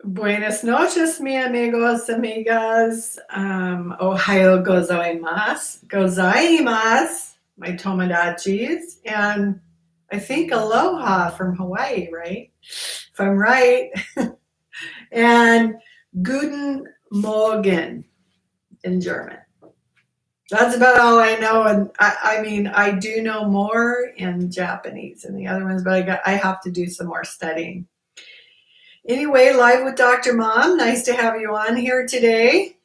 Buenas noches, mi amigos, amigas. Ohio gozaimasu. Gozaimasu, my Tomonachis. And I think aloha from Hawaii, right? If I'm right. And Guten Morgen in German. That's about all I know. And I mean, I do know more in Japanese and the other ones, but I have to do some more studying. Anyway, live with Dr. Mom. Nice to have you on here today.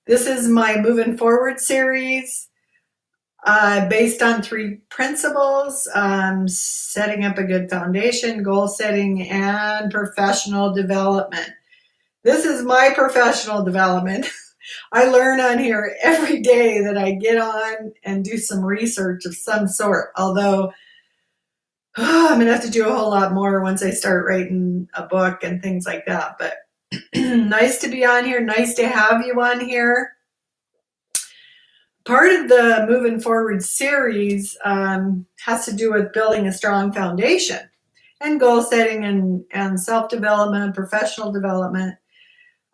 This is my Moving Forward series based on 3 principles: setting up a good foundation, goal setting, and professional development. This is my professional development. I learn on here every day that I get on and do some research of some sort, although I'm going to have to do a whole lot more once I start writing a book and things like that. But nice to be on here. Nice to have you on here. Part of the Moving Forward series has to do with building a strong foundation and goal setting and self-development, professional development.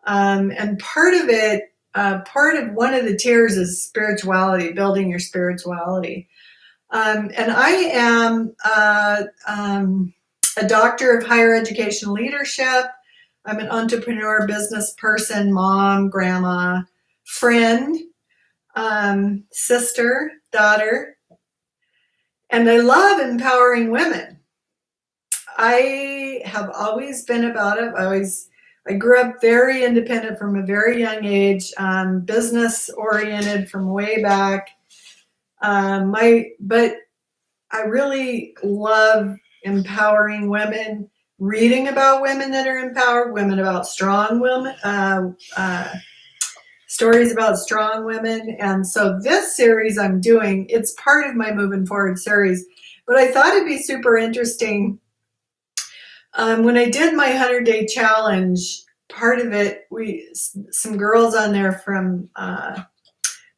And part of it, part of one of the tiers is spirituality, building your spirituality. And I am a doctor of higher education leadership. I'm an entrepreneur, business person, mom, grandma, friend, sister, daughter, and I love empowering women. I have always been about it. I grew up very independent from a very young age, business oriented from way back. But I really love empowering women, reading about women that are empowered, women about strong women, stories about strong women. And so this series I'm doing, it's part of my Moving Forward series, but I thought it'd be super interesting. When I did my 100-day challenge, part of it, some girls on there from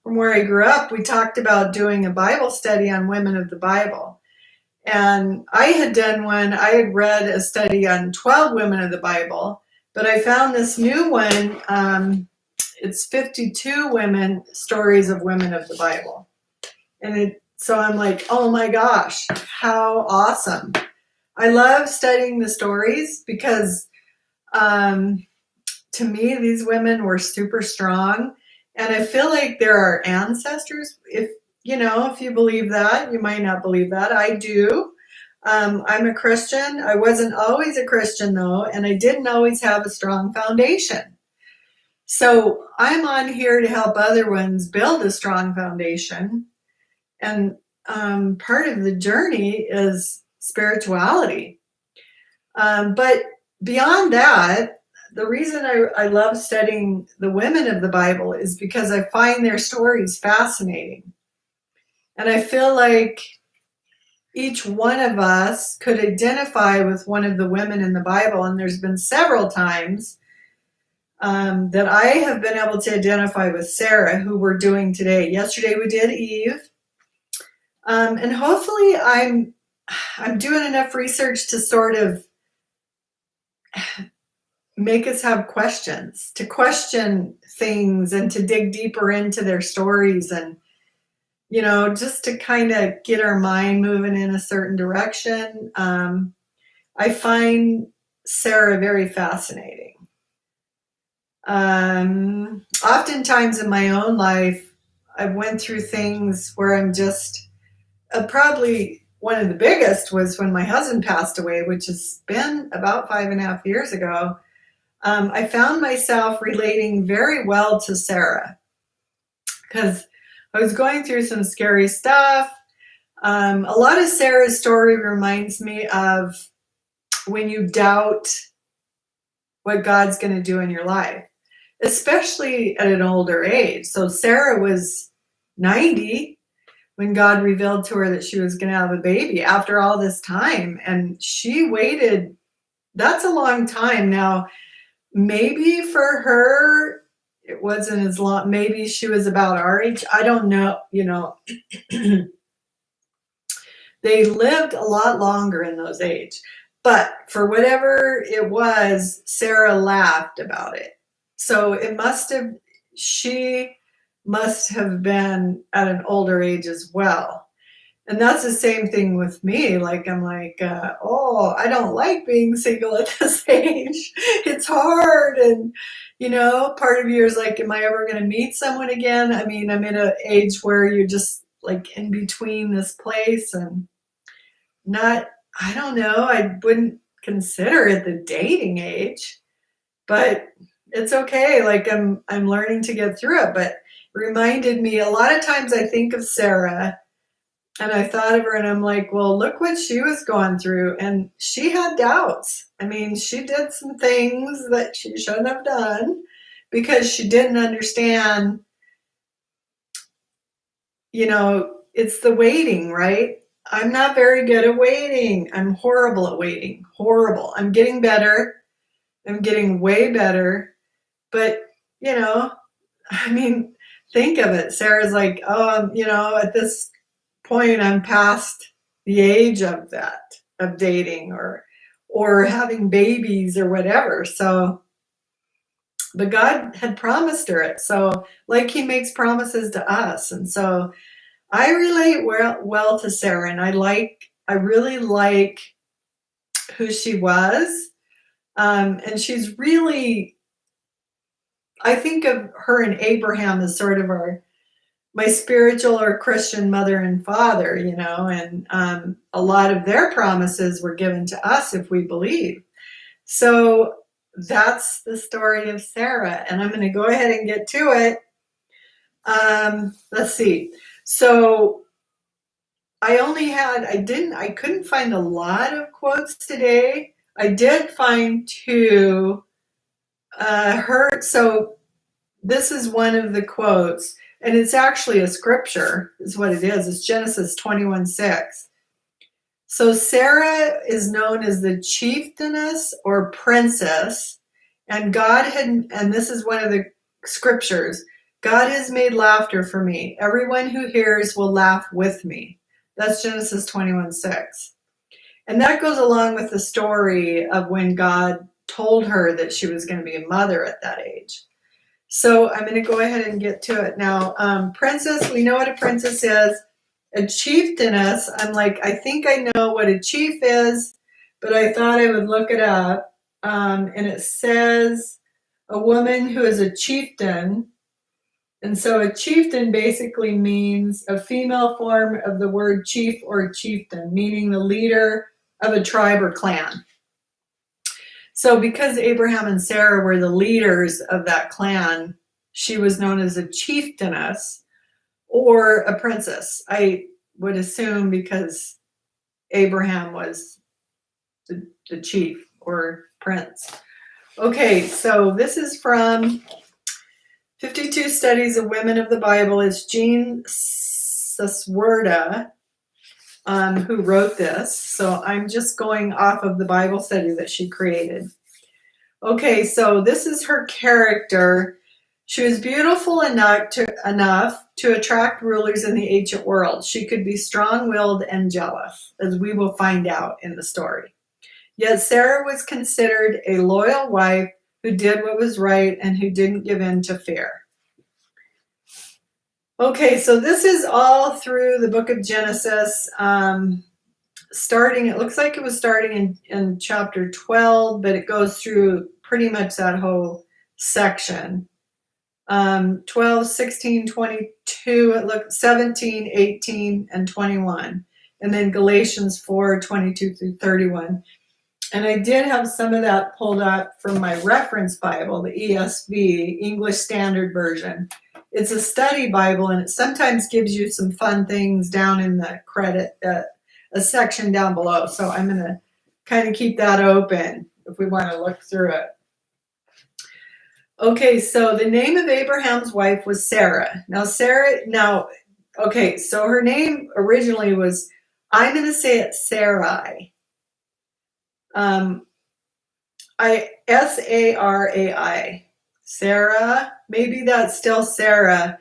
where I grew up, we talked about doing a Bible study on women of the Bible. And I had done one, I had read a study on 12 women of the Bible, but I found this new one. It's 52 women, stories of women of the Bible. And so I'm like, oh my gosh, how awesome. I love studying the stories because to me, these women were super strong. And I feel like they're our ancestors. If you believe that, you might not believe that. I do. I'm a Christian. I wasn't always a Christian though, and I didn't always have a strong foundation. So I'm on here to help other ones build a strong foundation. And part of the journey is spirituality. But beyond that, the reason I love studying the women of the Bible is because I find their stories fascinating. And I feel like each one of us could identify with one of the women in the Bible. And there's been several times that I have been able to identify with Sarah, who we're doing today. Yesterday we did Eve. And hopefully I'm doing enough research to sort of make us have questions, to question things and to dig deeper into their stories and, just to kind of get our mind moving in a certain direction. I find Sarah very fascinating. Oftentimes in my own life, I've went through things where I'm just probably one of the biggest was when my husband passed away, which has been about 5.5 years ago. I found myself relating very well to Sarah because I was going through some scary stuff. A lot of Sarah's story reminds me of when you doubt what God's going to do in your life, especially at an older age. So Sarah was 90 when God revealed to her that she was going to have a baby after all this time. And she waited. That's a long time. Now, maybe for her, it wasn't as long. Maybe she was about our age. I don't know. They lived a lot longer in those age. But for whatever it was, Sarah laughed about it. So she must have been at an older age as well. And that's the same thing with me. Like, I'm like, oh, I don't like being single at this age. It's hard. And, part of you is like, am I ever going to meet someone again? I mean, I'm in an age where you're just like in between this place and I don't know, I wouldn't consider it the dating age, but it's okay. Like I'm learning to get through it. But it reminded me a lot of times I think of Sarah and I thought of her and I'm like, well, look what she was going through. And she had doubts. I mean, she did some things that she shouldn't have done because she didn't understand, it's the waiting, right? I'm not very good at waiting. I'm horrible at waiting. Horrible. I'm getting better. I'm getting way better. But, I mean, think of it. Sarah's like, oh, at this point, I'm past the age of that, of dating or having babies or whatever. So, but God had promised her it. So, like He makes promises to us. And so I relate well to Sarah, and I really like who she was. And she's really, I think of her and Abraham as sort of my spiritual or Christian mother and father, and a lot of their promises were given to us if we believe. So that's the story of Sarah, and I'm going to go ahead and get to it. Let's see. So I couldn't find a lot of quotes today. I did find two. So this is one of the quotes, and it's actually a scripture, is what it is. It's Genesis 21:6. So Sarah is known as the chieftainess or princess, and and this is one of the scriptures, God has made laughter for me. Everyone who hears will laugh with me. That's Genesis 21:6. And that goes along with the story of when God told her that she was going to be a mother at that age. So I'm going to go ahead and get to it now. Princess, we know what a princess is. A chieftainess, I'm like, I think I know what a chief is, but I thought I would look it up. And it says a woman who is a chieftain. And so a chieftain basically means a female form of the word chief or chieftain, meaning the leader of a tribe or clan. So because Abraham and Sarah were the leaders of that clan, she was known as a chieftainess or a princess. I would assume because Abraham was the chief or prince. Okay, so this is from 52 Studies of Women of the Bible. It's Jean Saswerda who wrote this. So I'm just going off of the Bible study that she created. Okay, so this is her character. She was beautiful enough to attract rulers in the ancient world. She could be strong-willed and jealous, as we will find out in the story. Yet Sarah was considered a loyal wife who did what was right and who didn't give in to fear. Okay, so this is all through the book of Genesis, it looks like it was starting in chapter 12, but it goes through pretty much that whole section. 12, 16, 22, 17, 18, and 21. And then Galatians 4, 22 through 31. And I did have some of that pulled up from my reference Bible, the ESV, English Standard Version. It's a study Bible, and it sometimes gives you some fun things down in the a section down below. So I'm going to kind of keep that open if we want to look through it. Okay, so the name of Abraham's wife was Sarah. Okay, so her name originally was, I'm going to say it Sarai. Sarai. Sarah, maybe that's still Sarah.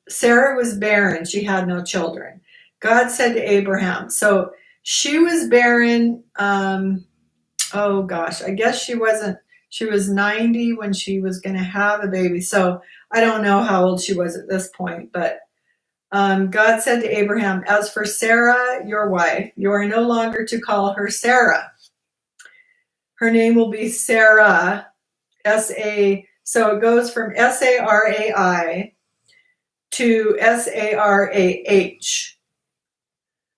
Sarah was barren. She had no children. God said to Abraham, so She was barren. Oh gosh, I guess she wasn't. She was 90 when she was going to have a baby. So I don't know how old she was at this point, but God said to Abraham, "As for Sarah, your wife, you are no longer to call her Sarah. Her name will be Sarah, S-A." So it goes from Sarai to Sarah.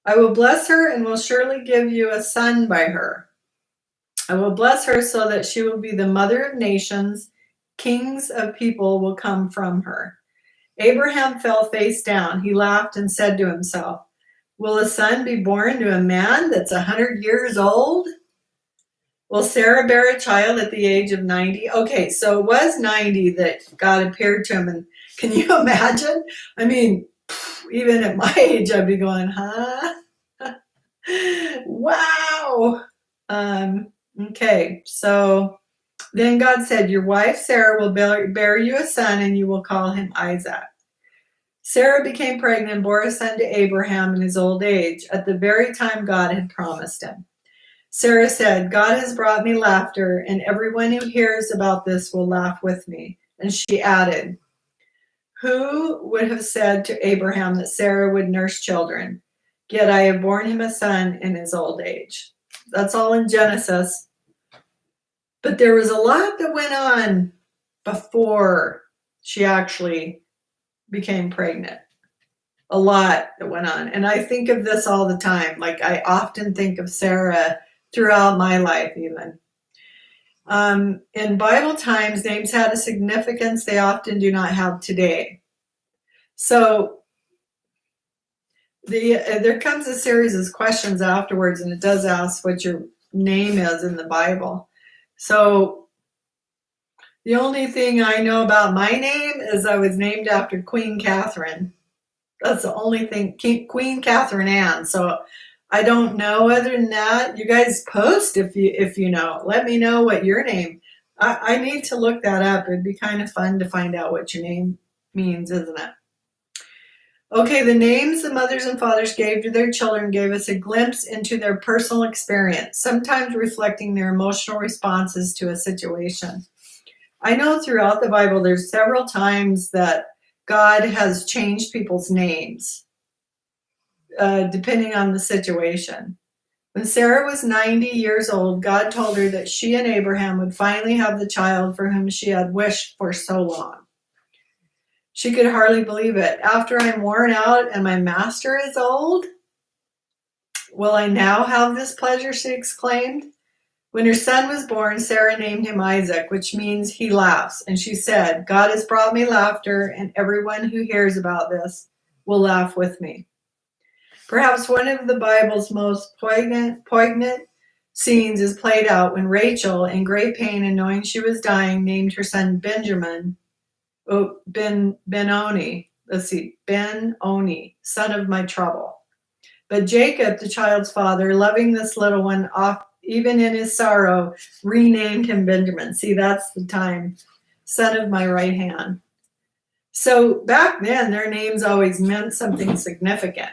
I will bless her and will surely give you a son by her. I will bless her so that she will be the mother of nations. Kings of people will come from her. Abraham fell face down. He laughed and said to himself, will a son be born to a man that's 100 years old? Will Sarah bear a child at the age of 90? Okay, so it was 90 that God appeared to him. And can you imagine? I mean, even at my age, I'd be going, huh? Wow. Okay, so then God said, your wife Sarah will bear you a son, and you will call him Isaac. Sarah became pregnant and bore a son to Abraham in his old age, at the very time God had promised him. Sarah said, God has brought me laughter, and everyone who hears about this will laugh with me. And she added, who would have said to Abraham that Sarah would nurse children? Yet I have borne him a son in his old age. That's all in Genesis. But there was a lot that went on before she actually became pregnant. A lot that went on. And I think of this all the time. Like, I often think of Sarah throughout my life even. In Bible times, names had a significance they often do not have today. So there comes a series of questions afterwards, and it does ask what your name is in the Bible. So the only thing I know about my name is I was named after Queen Catherine. That's the only thing, Queen Catherine Anne. So I don't know other than that. You guys post if you know. Let me know what your name. I need to look that up. It'd be kind of fun to find out what your name means, isn't it? Okay, the names the mothers and fathers gave to their children gave us a glimpse into their personal experience, sometimes reflecting their emotional responses to a situation. I know throughout the Bible there's several times that God has changed people's names depending on the situation. When Sarah was 90 years old, God told her that she and Abraham would finally have the child for whom she had wished for so long. She could hardly believe it. After I'm worn out and my master is old, will I now have this pleasure, she exclaimed. When her son was born, Sarah named him Isaac, which means he laughs. And she said, God has brought me laughter, and everyone who hears about this will laugh with me. Perhaps one of the Bible's most poignant scenes is played out when Rachel, in great pain and knowing she was dying, named her son Benoni, son of my trouble. But Jacob, the child's father, loving this little one off, even in his sorrow, renamed him Benjamin. See, that's the time, son of my right hand. So back then, their names always meant something significant.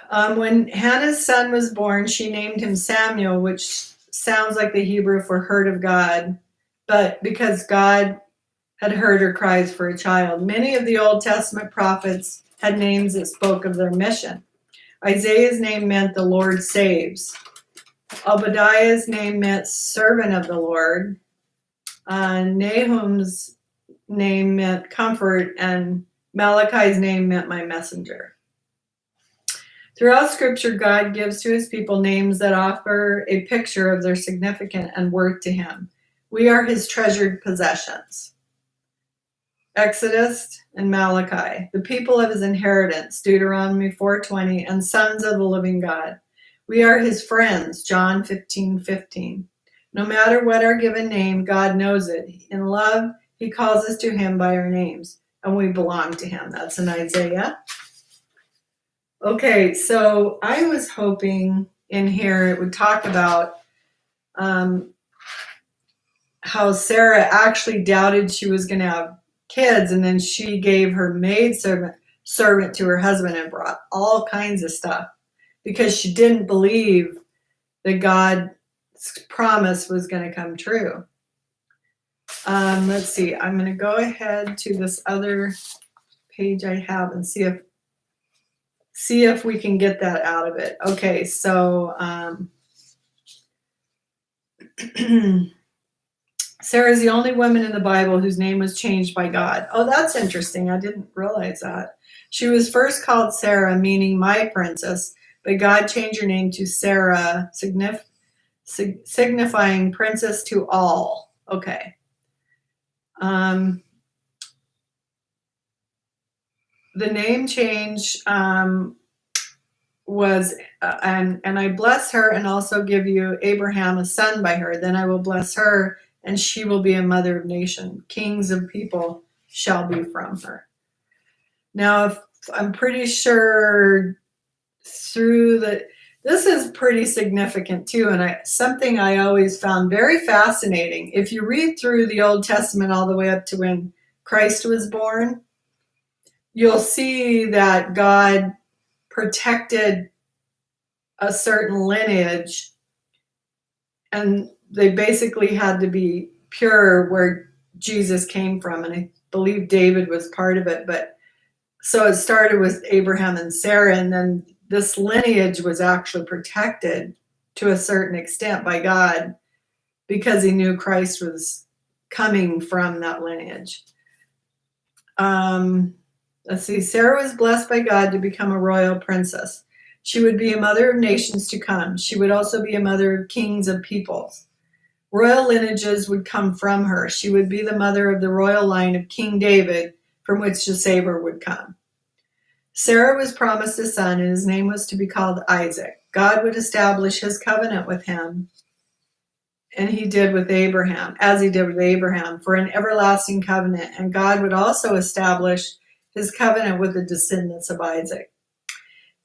When Hannah's son was born, she named him Samuel, which sounds like the Hebrew for heard of God, but because God had heard her cries for a child. Many of the Old Testament prophets had names that spoke of their mission. Isaiah's name meant the Lord saves. Obadiah's name meant servant of the Lord. Nahum's name meant comfort, and Malachi's name meant my messenger. Throughout Scripture, God gives to his people names that offer a picture of their significance and worth to him. We are his treasured possessions. Exodus and Malachi, the people of his inheritance, Deuteronomy 4:20, and sons of the living God. We are his friends, John 15:15. No matter what our given name, God knows it. In love, he calls us to him by our names, and we belong to him. That's in Isaiah. Okay, so I was hoping in here it would talk about how Sarah actually doubted she was going to have kids, and then she gave her maidservant servant to her husband and brought all kinds of stuff because she didn't believe that God's promise was going to come true. Let's see. I'm going to go ahead to this other page I have and see if we can get that out of it. Okay, so Sarah's the only woman in the Bible whose name was changed by God. Oh, that's interesting. I didn't realize that. She was first called Sarah, meaning my princess, but God changed her name to Sarah, signifying princess to all. Okay. The name change was, and I bless her and also give you Abraham a son by her. Then I will bless her, and she will be a mother of nation. Kings of people shall be from her. Now, I'm pretty sure this is pretty significant too, and something I always found very fascinating. If you read through the Old Testament all the way up to when Christ was born, you'll see that God protected a certain lineage, and they basically had to be pure where Jesus came from, and I believe David was part of it. But so it started with Abraham and Sarah, and then this lineage was actually protected to a certain extent by God because he knew Christ was coming from that lineage. Let's see. Sarah was blessed by God to become a royal princess. She would be a mother of nations to come. She would also be a mother of kings of peoples. Royal lineages would come from her. She would be the mother of the royal line of King David, from which the Savior would come. Sarah was promised a son, and his name was to be called Isaac. God would establish his covenant with him, and he did with Abraham, as he did with Abraham, for an everlasting covenant. And God would also establish his covenant with the descendants of Isaac.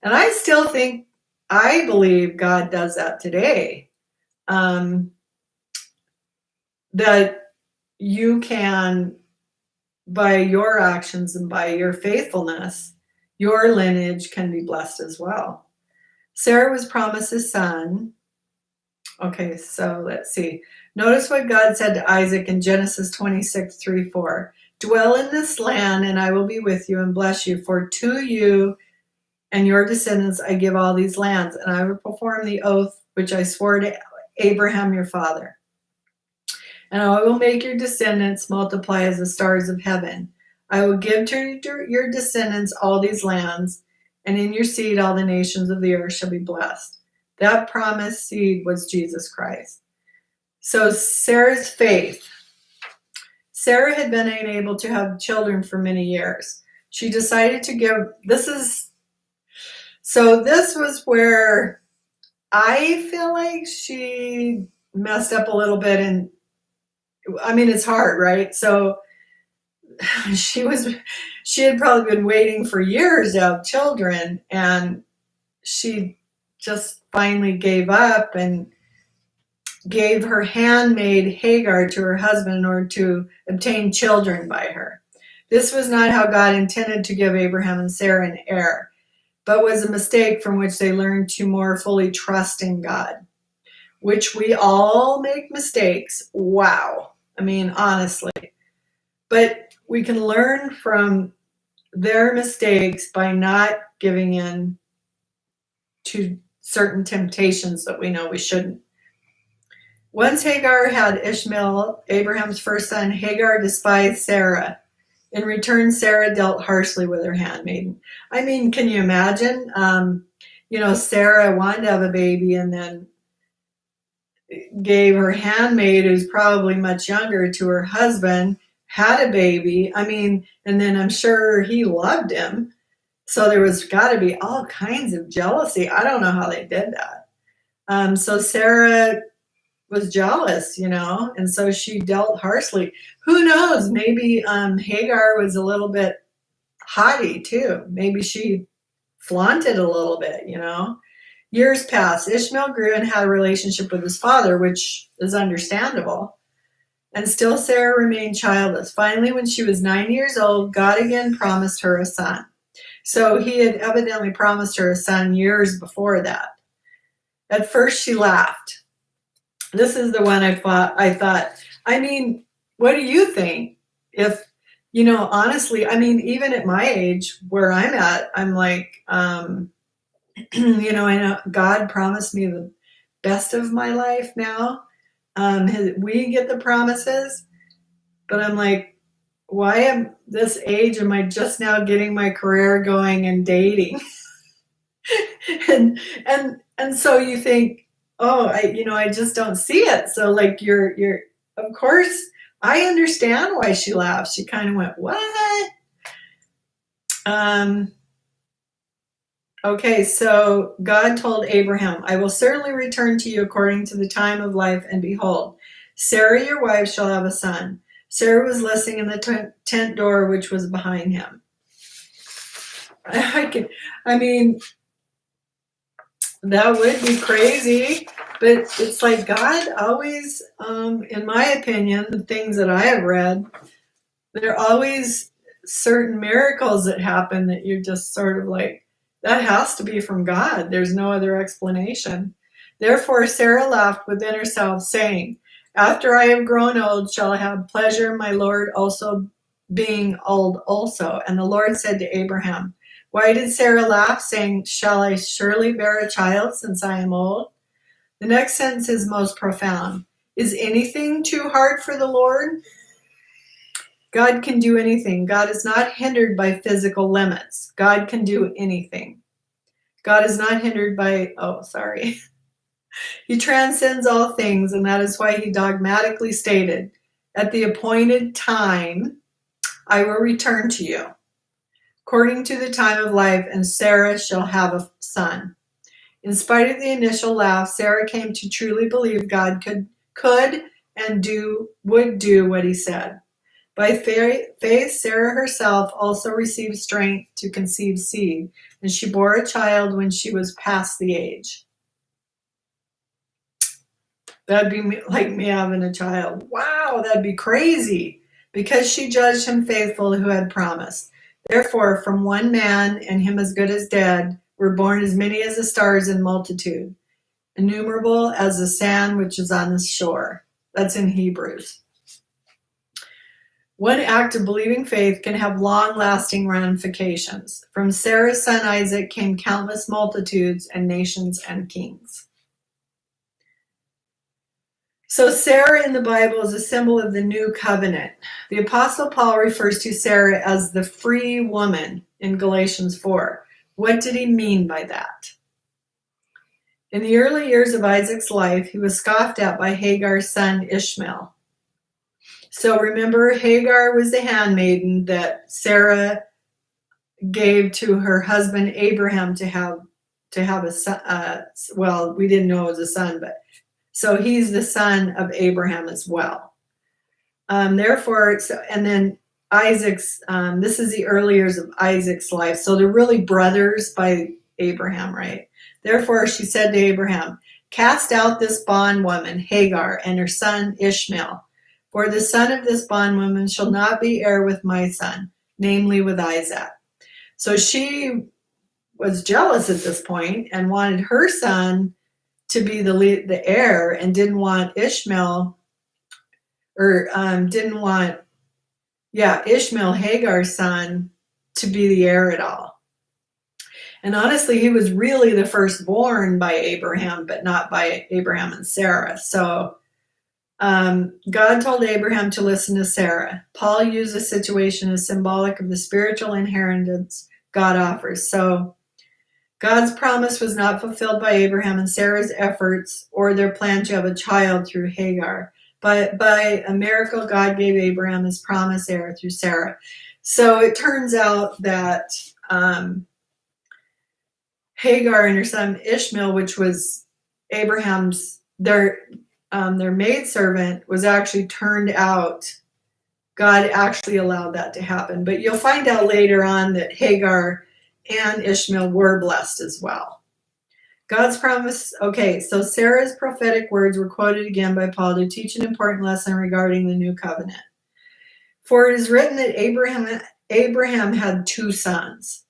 And I believe God does that today. That you can, by your actions and by your faithfulness, your lineage can be blessed as well. Sarah was promised a son. Okay, so let's see. Notice what God said to Isaac in Genesis 26:3-4. Dwell in this land, and I will be with you and bless you. For to you and your descendants I give all these lands, and I will perform the oath which I swore to Abraham your father. And I will make your descendants multiply as the stars of heaven. I will give to your descendants all these lands, and in your seed all the nations of the earth shall be blessed. That promised seed was Jesus Christ. So Sarah's faith. Sarah had been unable to have children for many years. She decided to give, this was where I feel like she messed up a little bit, and I mean, it's hard, right? So she had probably been waiting for years to have children, and she just finally gave up and gave her handmaid Hagar to her husband in order to obtain children by her. This was not how God intended to give Abraham and Sarah an heir, but was a mistake from which they learned to more fully trust in God, which we all make mistakes. Wow. I mean, honestly. But we can learn from their mistakes by not giving in to certain temptations that we know we shouldn't. Once Hagar had Ishmael, Abraham's first son, Hagar despised Sarah. In return, Sarah dealt harshly with her handmaiden. I mean, can you imagine? Sarah wanted to have a baby and then gave her handmaid, who's probably much younger, to her husband, had a baby. I mean, and then I'm sure he loved him. So there was got to be all kinds of jealousy. I don't know how they did that. So Sarah was jealous, and so she dealt harshly. Who knows? Maybe Hagar was a little bit haughty too. Maybe she flaunted a little bit, Years passed. Ishmael grew and had a relationship with his father, which is understandable. And still Sarah remained childless. Finally, when she was 9 years old, God again promised her a son. So he had evidently promised her a son years before that. At first she laughed. This is the one I thought, I mean, what do you think? If, honestly, I mean, even at my age where I'm at, I'm like, I know God promised me the best of my life now. We get the promises, but I'm like, why am this age am I just now getting my career going and dating? and so you think, oh, I just don't see it. So like you're of course I understand why she laughed. She kind of went, what? Okay, so God told Abraham, I will certainly return to you according to the time of life, and behold, Sarah your wife shall have a son. Sarah was listening in the tent door which was behind him. I mean, that would be crazy, but it's like God always, in my opinion, the things that I have read, there are always certain miracles that happen that you're just sort of like, that has to be from God. There's no other explanation. Therefore, Sarah laughed within herself, saying, after I have grown old, shall I have pleasure in my Lord also being old also? And the Lord said to Abraham, why did Sarah laugh, saying, shall I surely bear a child since I am old? The next sentence is most profound. Is anything too hard for the Lord? God can do anything. God is not hindered by physical limits. God can do anything. God is not hindered by, He transcends all things, and that is why he dogmatically stated, at the appointed time, I will return to you, according to the time of life, and Sarah shall have a son. In spite of the initial laugh, Sarah came to truly believe God could and would do what he said. By faith, Sarah herself also received strength to conceive seed, and she bore a child when she was past the age. That'd be like me having a child. Wow, that'd be crazy. Because she judged him faithful who had promised. Therefore, from one man, and him as good as dead, were born as many as the stars in multitude, innumerable as the sand which is on the shore. That's in Hebrews. One act of believing faith can have long-lasting ramifications. From Sarah's son Isaac came countless multitudes and nations and kings. So Sarah in the Bible is a symbol of the new covenant. The Apostle Paul refers to Sarah as the free woman in Galatians 4. What did he mean by that? In the early years of Isaac's life, he was scoffed at by Hagar's son Ishmael. So remember, Hagar was the handmaiden that Sarah gave to her husband Abraham to have a son. Well, we didn't know it was a son, but so he's the son of Abraham as well. Therefore, and then Isaac's. This is the early years of Isaac's life. So they're really brothers by Abraham, right? Therefore, she said to Abraham, "Cast out this bondwoman Hagar and her son Ishmael. For the son of this bondwoman shall not be heir with my son, namely with Isaac." So she was jealous at this point and wanted her son to be the heir, and didn't want Ishmael, Ishmael, Hagar's son, to be the heir at all. And honestly, he was really the firstborn by Abraham, but not by Abraham and Sarah. So God told Abraham to listen to Sarah. Paul used the situation as symbolic of the spiritual inheritance God offers. So God's promise was not fulfilled by Abraham and Sarah's efforts or their plan to have a child through Hagar. But by a miracle, God gave Abraham his promised heir through Sarah. So it turns out that Hagar and her son Ishmael, which was Abraham's, their maidservant, was actually turned out. God actually allowed that to happen. But you'll find out later on that Hagar and Ishmael were blessed as well. God's promise. Okay, so Sarah's prophetic words were quoted again by Paul to teach an important lesson regarding the new covenant. For it is written that Abraham had two sons.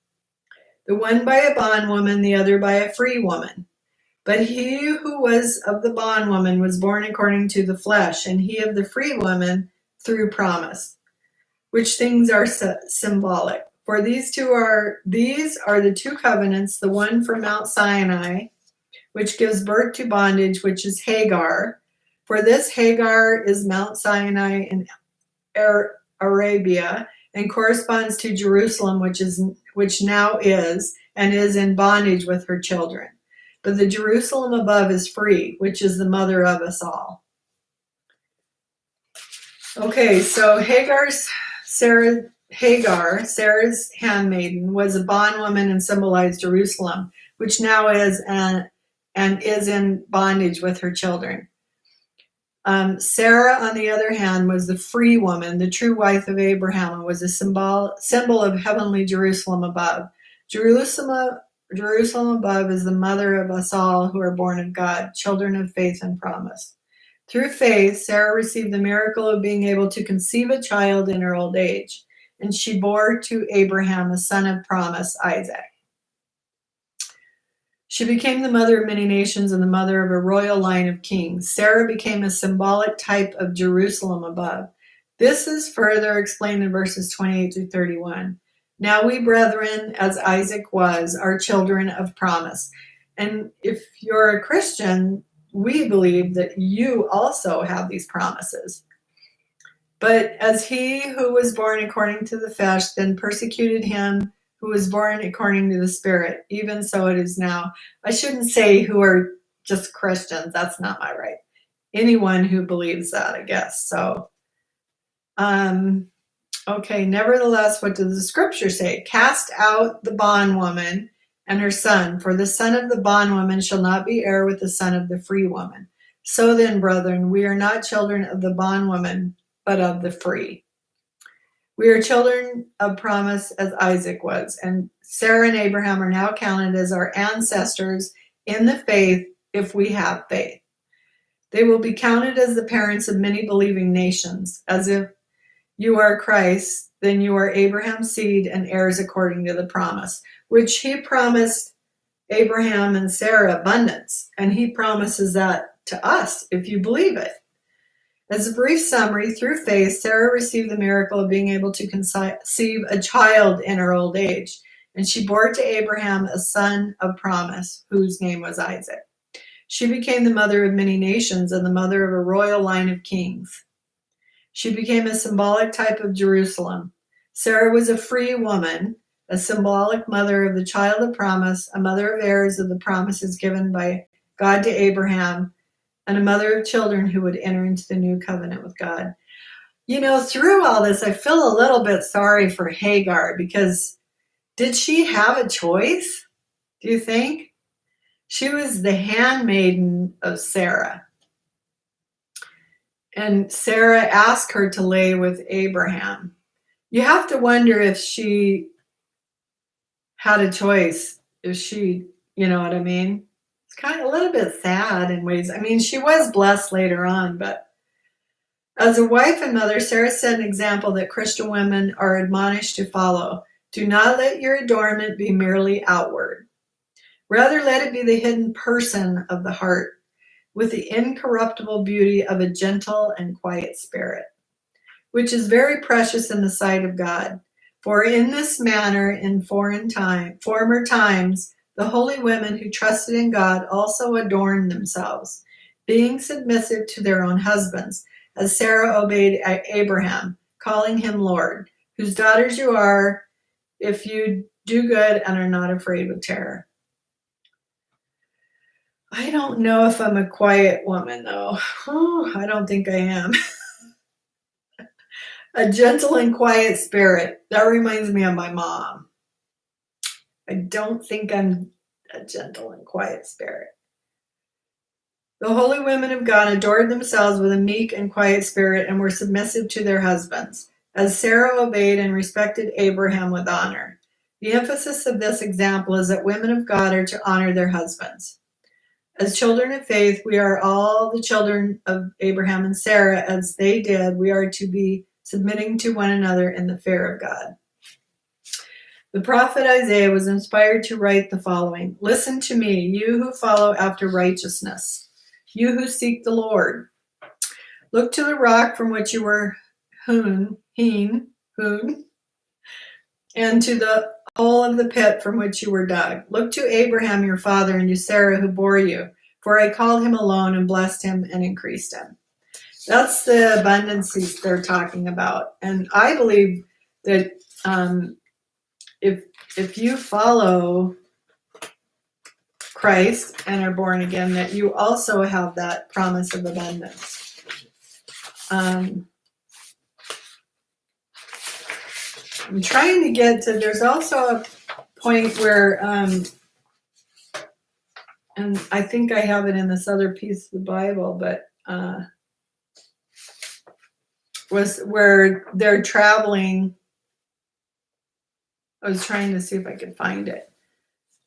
the one by a bondwoman, the other by a free woman. But he who was of the bondwoman was born according to the flesh, and he of the free woman through promise, which things are symbolic. For these are the two covenants, the one from Mount Sinai, which gives birth to bondage, which is Hagar. For this Hagar is Mount Sinai in Arabia, and corresponds to Jerusalem, which now is and is in bondage with her children. But the Jerusalem above is free, which is the mother of us all. Okay, so Sarah's handmaiden, was a bondwoman and symbolized Jerusalem, which now is and is in bondage with her children. Sarah, on the other hand, was the free woman, the true wife of Abraham, and was a symbol of heavenly Jerusalem above. Jerusalem above is the mother of us all who are born of God, children of faith and promise. Through faith, Sarah received the miracle of being able to conceive a child in her old age, and she bore to Abraham a son of promise, Isaac. She became the mother of many nations and the mother of a royal line of kings. Sarah became a symbolic type of Jerusalem above. This is further explained in verses 28 through 31. Now we, brethren, as Isaac was, are children of promise. And if you're a Christian, we believe that you also have these promises. But as he who was born according to the flesh then persecuted him who was born according to the Spirit, even so it is now. I shouldn't say who are just Christians. That's not my right. Anyone who believes that, I guess. So, okay, nevertheless, what does the scripture say? Cast out the bondwoman and her son, for the son of the bondwoman shall not be heir with the son of the free woman. So then, brethren, we are not children of the bondwoman, but of the free. We are children of promise as Isaac was, and Sarah and Abraham are now counted as our ancestors in the faith if we have faith. They will be counted as the parents of many believing nations, as if you are Christ, then you are Abraham's seed and heirs according to the promise, which he promised Abraham and Sarah abundance, and he promises that to us if you believe it. As a brief summary, through faith, Sarah received the miracle of being able to conceive a child in her old age, and she bore to Abraham a son of promise, whose name was Isaac. She became the mother of many nations and the mother of a royal line of kings. She became a symbolic type of Jerusalem. Sarah was a free woman, a symbolic mother of the child of promise, a mother of heirs of the promises given by God to Abraham, and a mother of children who would enter into the new covenant with God. You know, through all this, I feel a little bit sorry for Hagar, because did she have a choice? Do you think? She was the handmaiden of Sarah. And Sarah asked her to lay with Abraham. You have to wonder if she had a choice, if she, you know what I mean? It's kind of a little bit sad in ways. I mean, she was blessed later on, but as a wife and mother, Sarah set an example that Christian women are admonished to follow. Do not let your adornment be merely outward. Rather, let it be the hidden person of the heart, with the incorruptible beauty of a gentle and quiet spirit, which is very precious in the sight of God. For in this manner, in former times, the holy women who trusted in God also adorned themselves, being submissive to their own husbands, as Sarah obeyed Abraham, calling him Lord, whose daughters you are, if you do good and are not afraid with terror. I don't know if I'm a quiet woman, though. I don't think I am. A gentle and quiet spirit. That reminds me of my mom. I don't think I'm a gentle and quiet spirit. The holy women of God adored themselves with a meek and quiet spirit and were submissive to their husbands, as Sarah obeyed and respected Abraham with honor. The emphasis of this example is that women of God are to honor their husbands. As children of faith, we are all the children of Abraham and Sarah. As they did, we are to be submitting to one another in the fear of God. The prophet Isaiah was inspired to write the following: Listen to me, you who follow after righteousness, you who seek the Lord. Look to the rock from which you were hewn, and to the hole of the pit from which you were dug. Look to Abraham your father and to Sarah who bore you, for I called him alone and blessed him and increased him. That's the abundance they're talking about. And I believe that if you follow Christ and are born again, that you also have that promise of abundance. I'm trying to get to, there's also a point where, and I think I have it in this other piece of the Bible, but was where they're traveling. I was trying to see if I could find it.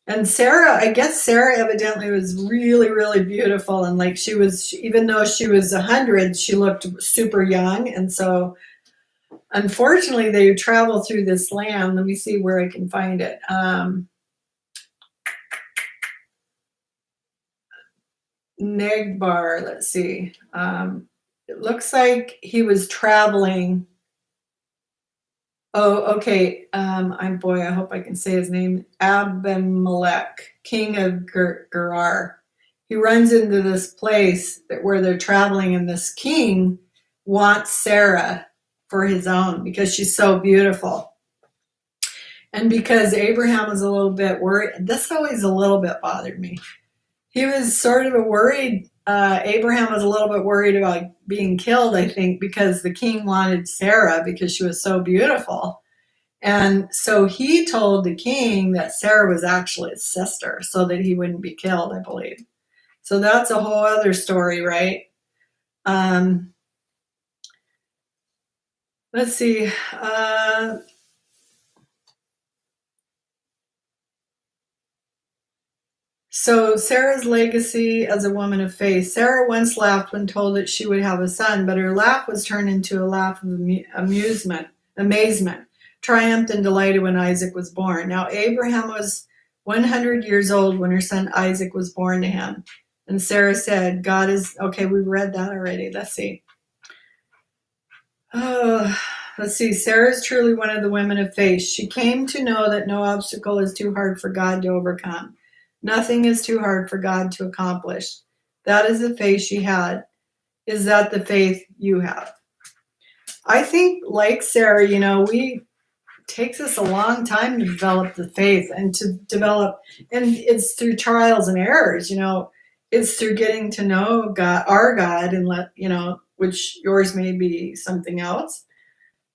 And Sarah, I guess Sarah evidently was really, really beautiful. And like she was, even though she was 100, she looked super young. And so unfortunately, they travel through this land. Let me see where I can find it. Negbar, let's see. It looks like he was traveling. Oh, okay. I hope I can say his name. Abimelech, king of Gerar. He runs into this place where they're traveling, and this king wants Sarah for his own because she's so beautiful. And because Abraham was a little bit worried, this always a little bit bothered me. He was sort of worried. Abraham was a little bit worried about being killed, I think, because the king wanted Sarah because she was so beautiful. And so he told the king that Sarah was actually his sister so that he wouldn't be killed, I believe. So that's a whole other story, right? Let's see. So Sarah's legacy as a woman of faith. Sarah once laughed when told that she would have a son, but her laugh was turned into a laugh of amazement, triumphed and delighted when Isaac was born. Now Abraham was 100 years old when her son Isaac was born to him. And Sarah said, God is, okay, we read that already. Let's see. Sarah is truly one of the women of faith. She came to know that no obstacle is too hard for God to overcome. Nothing is too hard for God to accomplish. That is the faith she had. Is that the faith you have? I think, like Sarah, it takes us a long time to develop the faith and it's through trials and errors, it's through getting to know God, our God, and which yours may be something else.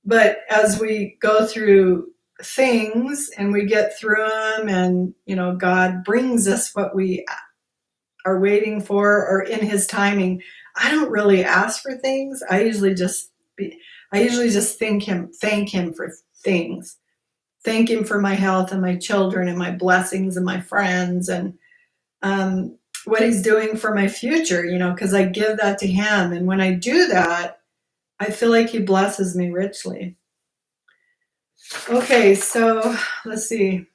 But as we go through things and we get through them, and God brings us what we are waiting for, or in his timing. I don't really ask for things. I usually just thank him for things. Thank him for my health and my children and my blessings and my friends, and what he's doing for my future, because I give that to him. And when I do that, I feel like he blesses me richly. Okay, so let's see.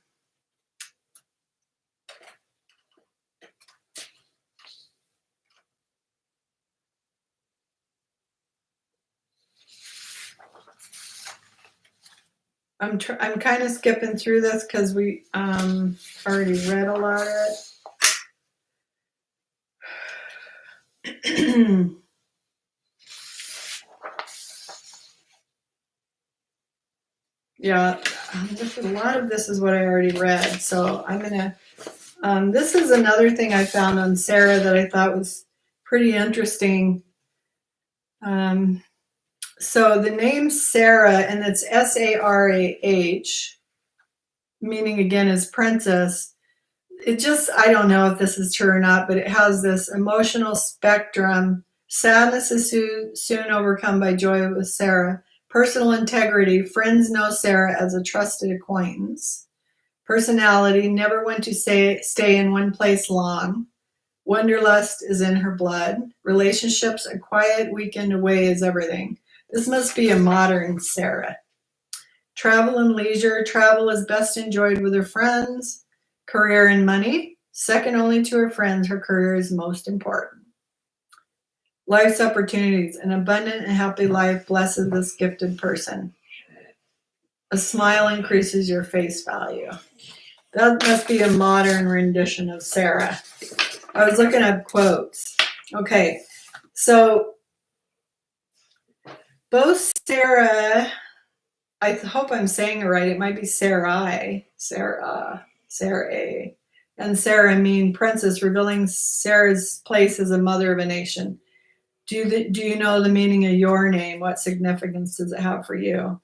I'm kind of skipping through this because we already read a lot of it. Yeah, a lot of this is what I already read. So I'm gonna. This is another thing I found on Sarah that I thought was pretty interesting. So the name Sarah, and it's Sarah, meaning again is princess. I don't know if this is true or not, but it has this emotional spectrum. Sadness is soon overcome by joy with Sarah. Personal integrity. Friends know Sarah as a trusted acquaintance. Personality. Never want to stay in one place long. Wanderlust is in her blood. Relationships. A quiet weekend away is everything. This must be a modern Sarah. Travel and leisure. Travel is best enjoyed with her friends. Career and money. Second only to her friends, her career is most important. Life's opportunities. An abundant and happy life blesses this gifted person. A smile increases your face value. That must be a modern rendition of Sarah. I was looking at quotes. Okay, so both Sarah, I hope I'm saying it right. It might be Sarai, Sarah, and Sarah mean princess, revealing Sarah's place as a mother of a nation. Do you know the meaning of your name? What significance does it have for you?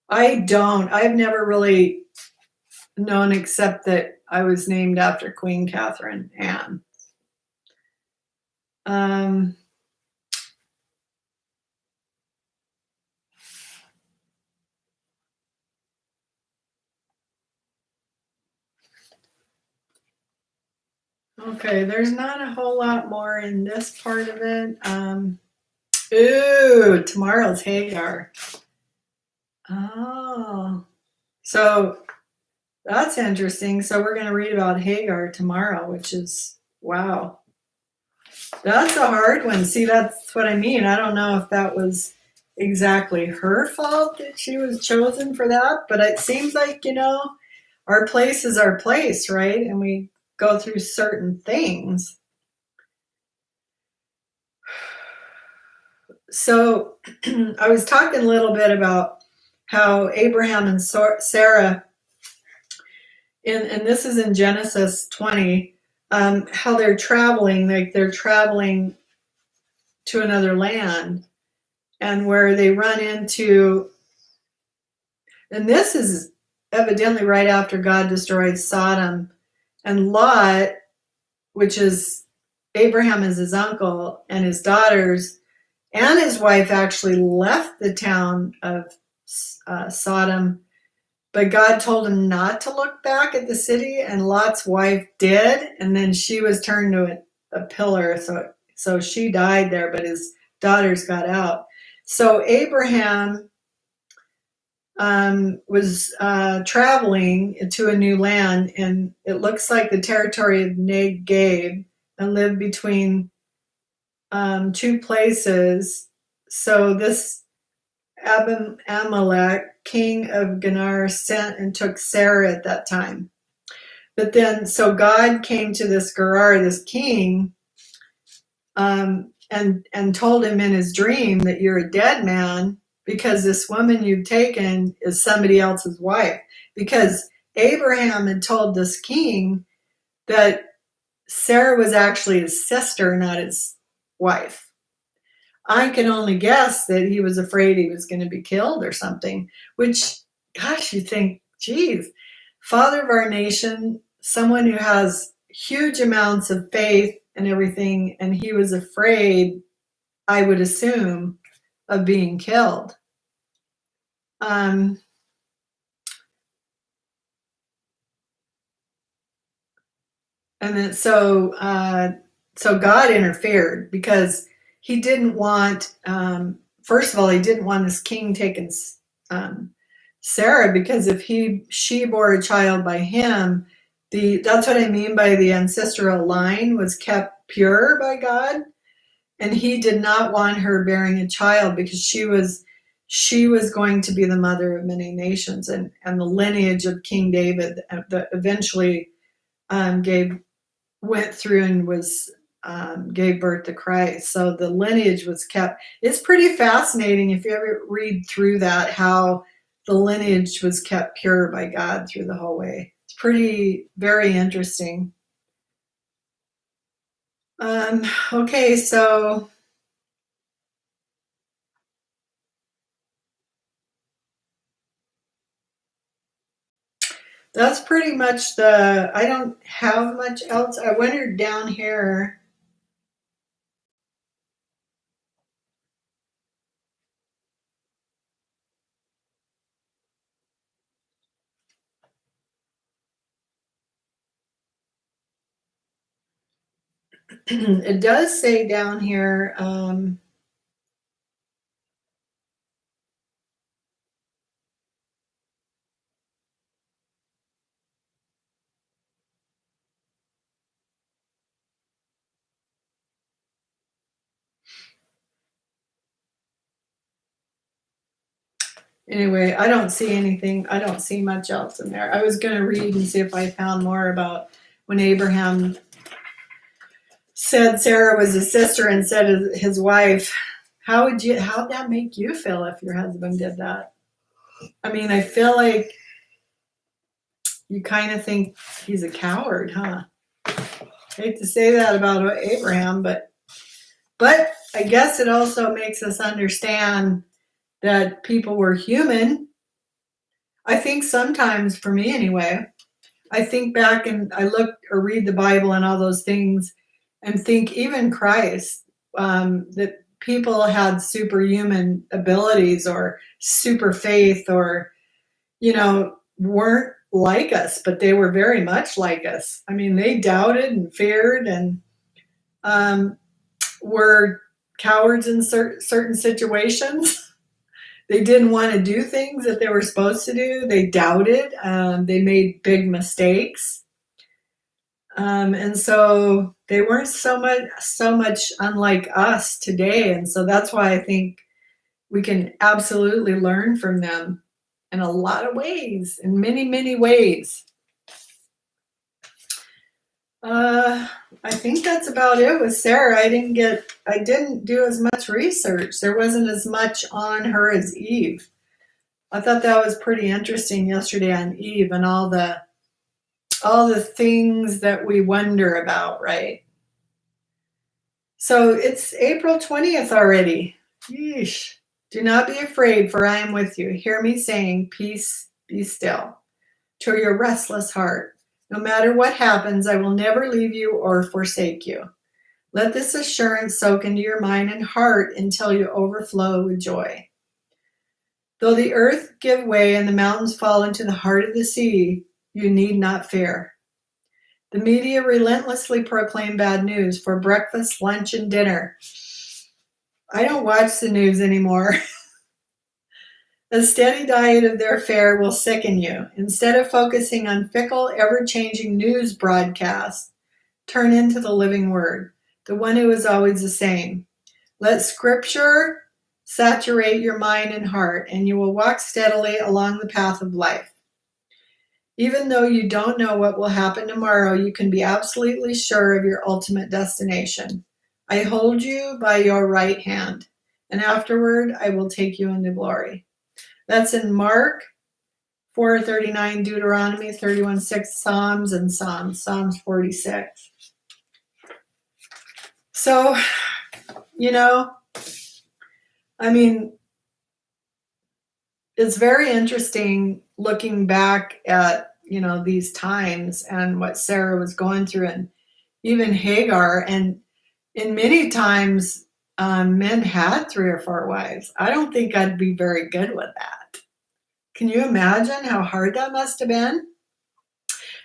I don't. I've never really known except that I was named after Queen Catherine Anne. Okay, there's not a whole lot more in this part of it. Ooh, tomorrow's Hagar. Oh, so that's interesting. So we're going to read about Hagar tomorrow, which is, wow. That's a hard one. See, that's what I mean. I don't know if that was exactly her fault that she was chosen for that, but it seems like, our place is our place, right? And we go through certain things. So I was talking a little bit about how Abraham and Sarah, and this is in Genesis 20, how they're traveling, like they're traveling to another land, and where they run into, and this is evidently right after God destroyed Sodom, and Lot, which is Abraham is his uncle, and his daughters and his wife actually left the town of Sodom, but God told him not to look back at the city, and Lot's wife did, and then she was turned to a pillar, so she died there, but his daughters got out. So Abraham was traveling to a new land, and it looks like the territory of Negev, and lived between two places. So this Abimelech, king of Gerar, sent and took Sarah at that time. But then, so God came to this Gerar, this king, and told him in his dream that you're a dead man because this woman you've taken is somebody else's wife. Because Abraham had told this king that Sarah was actually his sister, not his wife. I can only guess that he was afraid he was going to be killed or something, which, gosh, you think, geez, father of our nation, someone who has huge amounts of faith and everything, and he was afraid, I would assume, of being killed. And then so God interfered because he didn't want, first of all, he didn't want this king taking Sarah, because if she bore a child by him, that's what I mean by the ancestral line was kept pure by God, and he did not want her bearing a child because she was going to be the mother of many nations, and the lineage of King David that eventually went through and was gave birth to Christ. So the lineage was kept. It's pretty fascinating if you ever read through that, how the lineage was kept pure by God through the whole way. It's very interesting. Okay, so that's pretty much I don't have much else. I wondered down here. It does say down here, Anyway, I don't see anything. I don't see much else in there. I was going to read and see if I found more about when Abraham said Sarah was his sister and said his wife. How'd that make you feel if your husband did that? I mean, I feel like you kind of think he's a coward, huh? I hate to say that about Abraham, but I guess it also makes us understand that people were human. I think sometimes, for me anyway, I think back and I look or read the Bible and all those things and think even Christ, that people had superhuman abilities or super faith or, weren't like us, but they were very much like us. I mean, they doubted and feared and were cowards in certain situations. They didn't want to do things that they were supposed to do. They doubted. They made big mistakes. And so they weren't so much unlike us today. And so that's why I think we can absolutely learn from them in a lot of ways, in many, many ways. I think that's about it with Sarah. I didn't do as much research. There wasn't as much on her as Eve. I thought that was pretty interesting yesterday on Eve and all the things that we wonder about, right? So it's April 20th already. Yeesh. Do not be afraid, for I am with you. Hear me saying, peace, be still. To your restless heart. No matter what happens, I will never leave you or forsake you. Let this assurance soak into your mind and heart until you overflow with joy. Though the earth give way and the mountains fall into the heart of the sea, you need not fear. The media relentlessly proclaim bad news for breakfast, lunch, and dinner. I don't watch the news anymore. A steady diet of their fare will sicken you. Instead of focusing on fickle, ever-changing news broadcasts, turn into the living word, the one who is always the same. Let Scripture saturate your mind and heart, and you will walk steadily along the path of life. Even though you don't know what will happen tomorrow, you can be absolutely sure of your ultimate destination. I hold you by your right hand, and afterward I will take you into glory. That's in Mark 4:39, Deuteronomy 31:6, Psalms, and Psalms 46. So, I mean, it's very interesting looking back at, these times and what Sarah was going through, and even Hagar. And in many times, men had 3 or 4 wives. I don't think I'd be very good with that. Can you imagine how hard that must have been?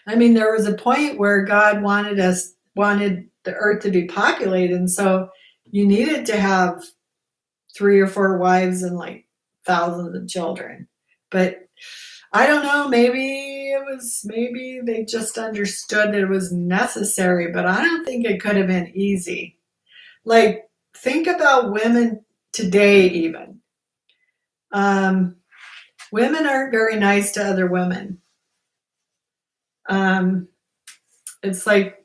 I mean, there was a point where God wanted the earth to be populated, and so you needed to have 3 or 4 wives and like thousands of children. But I don't know, maybe they just understood that it was necessary, but I don't think it could have been easy. Like, think about women today even. Women aren't very nice to other women. It's like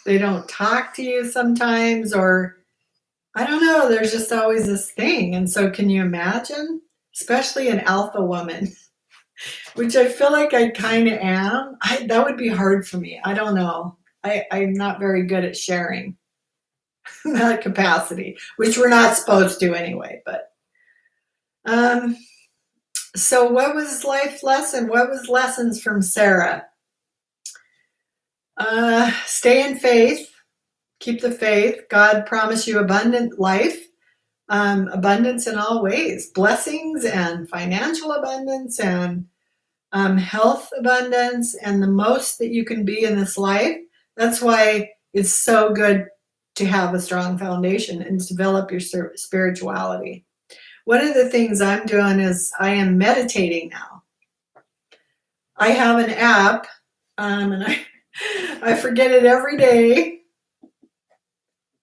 they don't talk to you sometimes, or I don't know, there's just always this thing. And so can you imagine? Especially an alpha woman, which I feel like I kind of am. That would be hard for me. I don't know. I'm not very good at sharing that capacity, which we're not supposed to anyway. But so what was life lesson? What was lessons from Sarah? Stay in faith. Keep the faith. God promised you abundant life, abundance in all ways, blessings and financial abundance and health abundance, and the most that you can be in this life. That's why it's so good to have a strong foundation and to develop your spirituality. One of the things I'm doing is I am meditating now. I have an app, and I forget it every day.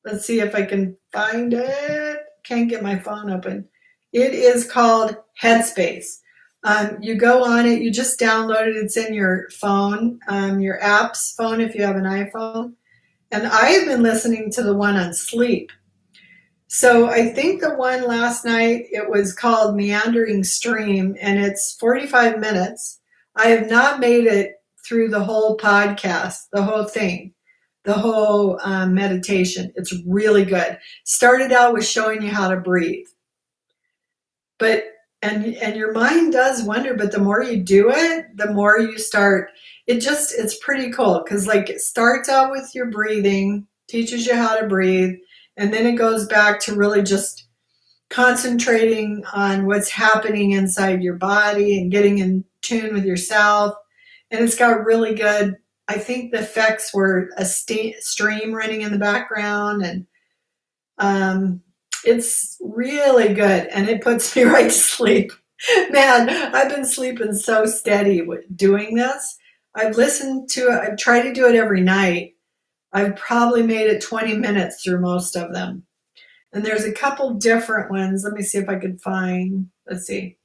Let's see if I can find it. Can't get my phone open. It is called Headspace. You go on it, you just download it, it's in your phone, your app's phone if you have an iPhone. And I have been listening to the one on sleep. So I think the one last night, it was called Meandering Stream, and it's 45 minutes. I have not made it through the whole podcast, the whole thing, the whole meditation. It's really good. Started out with showing you how to breathe. But and your mind does wonder, but the more you do it, the more you start, it's pretty cool because like it starts out with your breathing, teaches you how to breathe, and then it goes back to really just concentrating on what's happening inside your body and getting in tune with yourself. And it's got really good, I think the effects were a stream running in the background, and um, it's really good, and it puts me right to sleep. Man, I've been sleeping so steady with doing this. I've listened to it. I try to do it every night. I've probably made it 20 minutes through most of them. And there's a couple different ones. Let me see if I could find, let's see.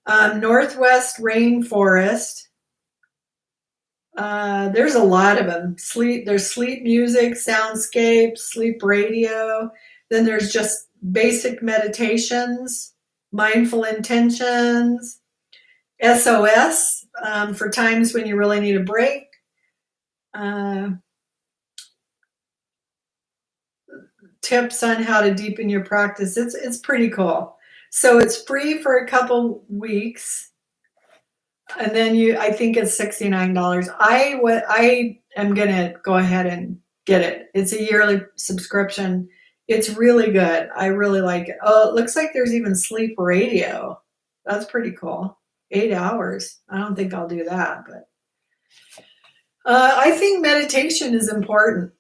Northwest Rainforest. There's a lot of them. There's sleep music, soundscape, sleep radio. Then there's just basic meditations, mindful intentions, SOS for times when you really need a break. Uh, Tips on how to deepen your practice. It's pretty cool. So it's free for a couple weeks, and then I think it's $69. I am gonna go ahead and get it. It's a yearly subscription. It's really good. I really like it. Oh, it looks like there's even sleep radio. That's pretty cool. 8 hours. I don't think I'll do that, but I think meditation is important.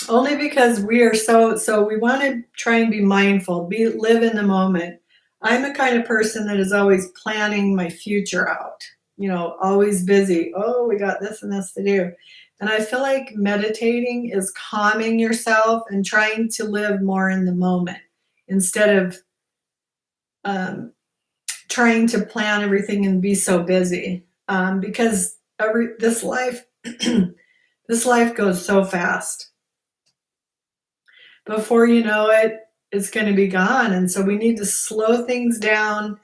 Only because we are so we want to try and be mindful, live in the moment. I'm a kind of person that is always planning my future out, always busy. Oh, we got this and this to do. And I feel like meditating is calming yourself and trying to live more in the moment instead of trying to plan everything and be so busy. Because this life, this life goes so fast. Before you know it, it's going to be gone. And so we need to slow things down,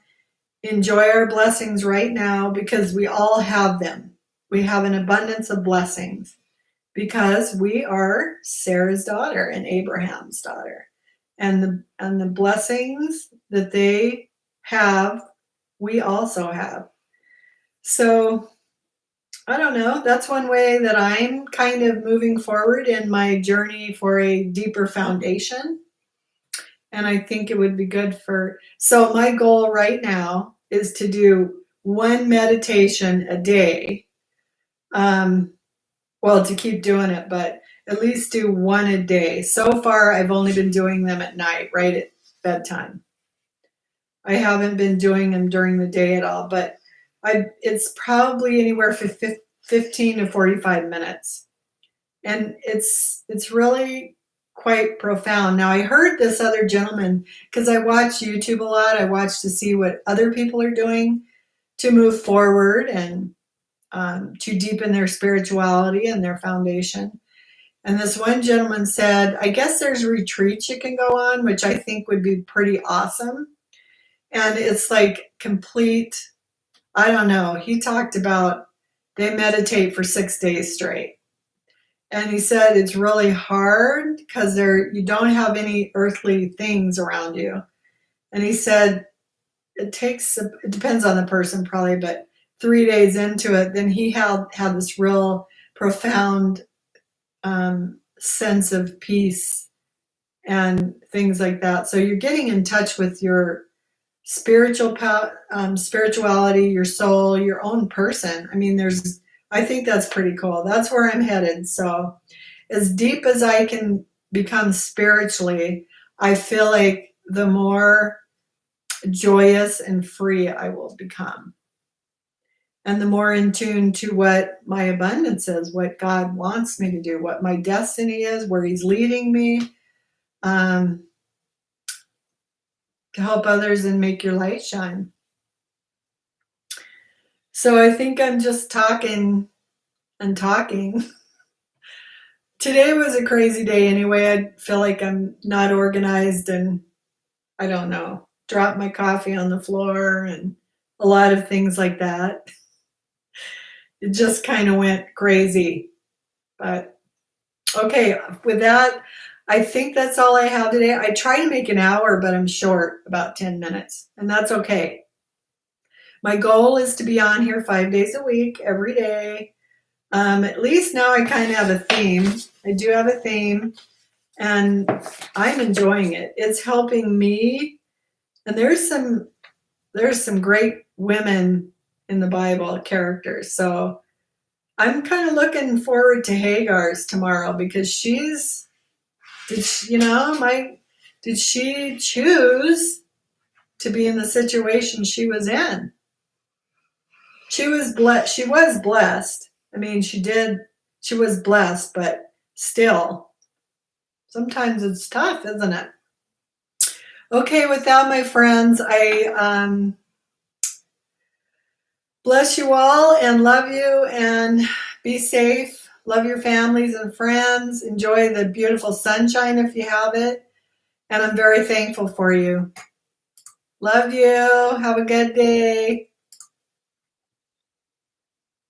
enjoy our blessings right now because we all have them. We have an abundance of blessings because we are Sarah's daughter and Abraham's daughter. And the blessings that they have, we also have. So I don't know. That's one way that I'm kind of moving forward in my journey for a deeper foundation. And I think it would be good so my goal right now is to do one meditation a day. Well, to keep doing it, but at least do one a day. So far, I've only been doing them at night, right at bedtime. I haven't been doing them during the day at all, but it's probably anywhere from 15 to 45 minutes. And it's really quite profound. Now, I heard this other gentleman, because I watch YouTube a lot. I watch to see what other people are doing to move forward and to deepen their spirituality and their foundation. And this one gentleman said, I guess there's retreats you can go on, which I think would be pretty awesome. And it's like complete, I don't know. He talked about they meditate for 6 days straight. And he said it's really hard because you don't have any earthly things around you. And he said it depends on the person probably, but 3 days into it, then he had this real profound sense of peace and things like that. So you're getting in touch with your spirituality, your soul, your own person. I mean, I think that's pretty cool. That's where I'm headed. So as deep as I can become spiritually, I feel like the more joyous and free I will become. And the more in tune to what my abundance is, what God wants me to do, what my destiny is, where He's leading me, to help others and make your light shine. So I think I'm just talking and talking. Today was a crazy day anyway. I feel like I'm not organized and I don't know, dropped my coffee on the floor and a lot of things like that. It just kind of went crazy. But okay, with that, I think that's all I have today. I try to make an hour, but I'm short about 10 minutes, and that's okay. My goal is to be on here 5 days a week, every day. At least now I kind of have a theme. I do have a theme, and I'm enjoying it. It's helping me. And there's some great women in the Bible characters. So I'm kind of looking forward to Hagar's tomorrow because did she choose to be in the situation she was in? She was blessed. She was blessed. I mean, she was blessed, but still, sometimes it's tough, isn't it? Okay, with that, my friends, I bless you all and love you and be safe. Love your families and friends. Enjoy the beautiful sunshine if you have it. And I'm very thankful for you. Love you. Have a good day.